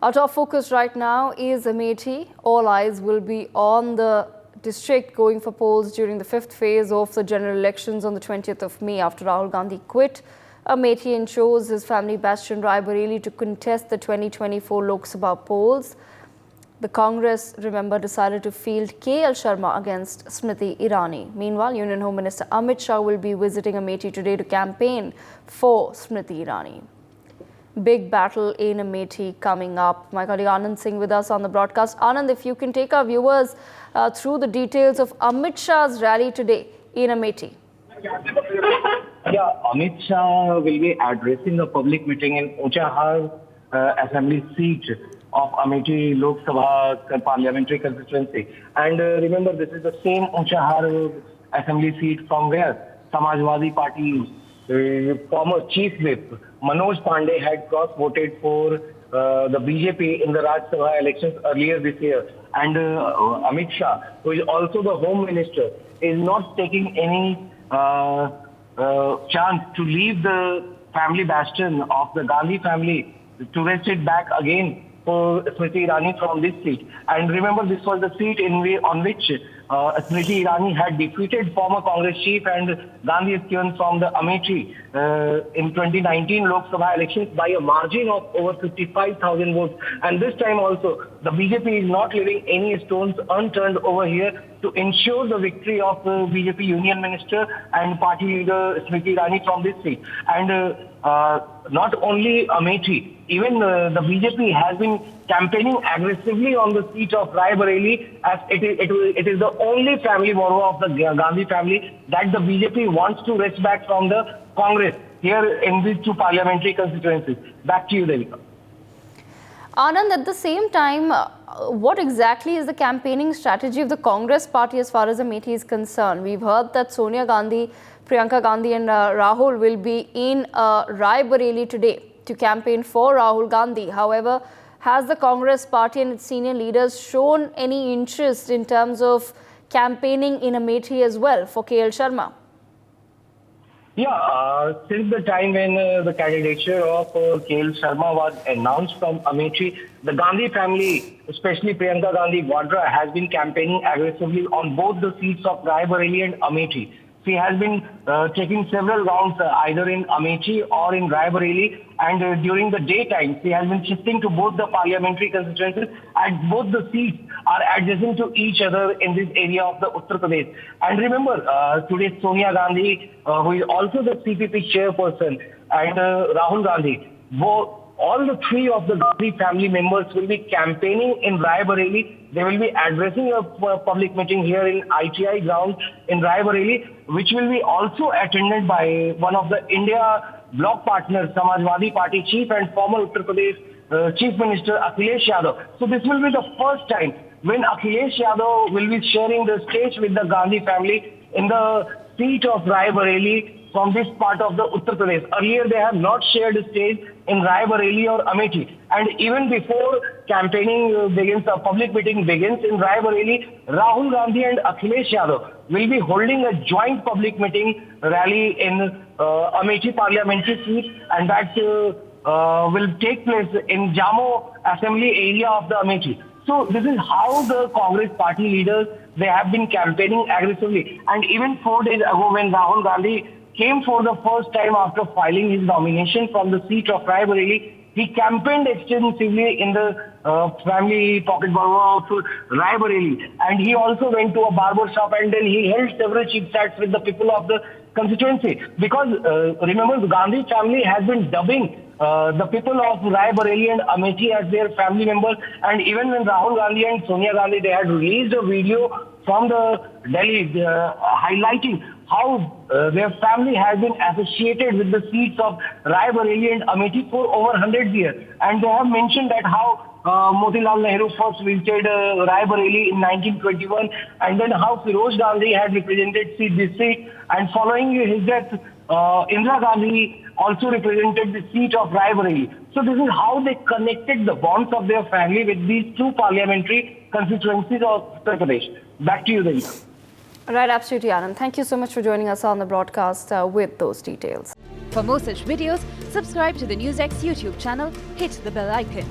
Our top focus right now is Amethi. All eyes will be on the district going for polls during the fifth phase of the general elections on the 20th of May after Rahul Gandhi quit. Amethi ensures his family bastion Rai Bareli to contest the 2024 Lok Sabha polls. The Congress, remember, decided to field KL Sharma against Smriti Irani. Meanwhile, Union Home Minister Amit Shah will be visiting Amethi today to campaign for Smriti Irani. Big battle in Amethi coming up. My colleague Anand Singh with us on the broadcast. Anand, if you can take our viewers through the details of Amit Shah's rally today in Amethi. Yeah, Amit Shah will be addressing a public meeting in Unchahar assembly seat of Amethi Lok Sabha parliamentary constituency. And remember, this is the same Unchahar assembly seat from where Samajwadi Party former chief whip Manoj Pandey had cross-voted for the BJP in the Rajya Sabha elections earlier this year. And Amit Shah, who is also the Home Minister, is not taking any chance to leave the family bastion of the Gandhi family to wrest it back again for Smriti Irani from this seat. And remember, this was the seat on which Smriti Irani had defeated former Congress chief and Gandhi Astian from the Amethi in 2019 Lok Sabha elections by a margin of over 55,000 votes. And this time also, the BJP is not leaving any stones unturned over here to ensure the victory of the BJP Union Minister and party leader Smriti Irani from this seat. And not only Amethi, even the BJP has been campaigning aggressively on the seat of Rai Bareli, as it is the only family member of the Gandhi family that the BJP wants to wrest back from the Congress here in these two parliamentary constituencies. Back to you, Devika. Anand, at the same time, what exactly is the campaigning strategy of the Congress party as far as Amethi is concerned? We've heard that Sonia Gandhi, Priyanka Gandhi and Rahul will be in Rai Bareli today to campaign for Rahul Gandhi. However, has the Congress party and its senior leaders shown any interest in terms of campaigning in Amethi as well for KL Sharma? Yeah, since the time when the candidature of KL Sharma was announced from Amethi, the Gandhi family, especially Priyanka Gandhi Vadra, has been campaigning aggressively on both the seats of Rai Bareli and Amethi. She has been taking several rounds either in Amethi or in Rai Bareli, and during the daytime she has been shifting to both the parliamentary constituencies, and both the seats are adjacent to each other in this area of the Uttar Pradesh. And remember, today Sonia Gandhi, who is also the CPP chairperson, and Rahul Gandhi, all the three of the Gandhi family members will be campaigning in Rai Bareli. They will be addressing a public meeting here in ITI ground in Rai Bareli, which will be also attended by one of the India bloc partners, Samajwadi Party chief and former Uttar Pradesh Chief Minister Akhilesh Yadav. So this will be the first time when Akhilesh Yadav will be sharing the stage with the Gandhi family in the seat of Rai Bareli from this part of the Uttar Pradesh. Earlier, they have not shared a stage in Rai Bareli or Amethi. And even before campaigning begins, a public meeting begins in Rai Bareli, Rahul Gandhi and Akhilesh Yadav will be holding a joint public meeting rally in Amethi parliamentary seat, and that will take place in Jammu assembly area of the Amethi. So this is how the Congress party leaders, they have been campaigning aggressively. And even 4 days ago, when Rahul Gandhi came for the first time after filing his nomination from the seat of Rai Bareli, he campaigned extensively in the family pocket barber of Rai Bareli. And he also went to a barber shop, and then he held several chit chats with the people of the constituency. Because remember, the Gandhi family has been dubbing the people of Rai Bareli and Amethi as their family members. And even when Rahul Gandhi and Sonia Gandhi, they had released a video from the Delhi highlighting how their family has been associated with the seats of Rai Bareli and Amethi for over 100 years. And they have mentioned that how Motilal Nehru first visited Rai Bareli in 1921, and then how Firoz Gandhi had represented this seat, and following his death, Indira Gandhi also represented the seat of Rai Bareli. So this is how they connected the bonds of their family with these two parliamentary constituencies of Uttar Pradesh. Back to you, Devika. Right, absolutely, Anand. Thank you so much for joining us on the broadcast with those details. For more such videos, subscribe to the NewsX YouTube channel, hit the bell icon.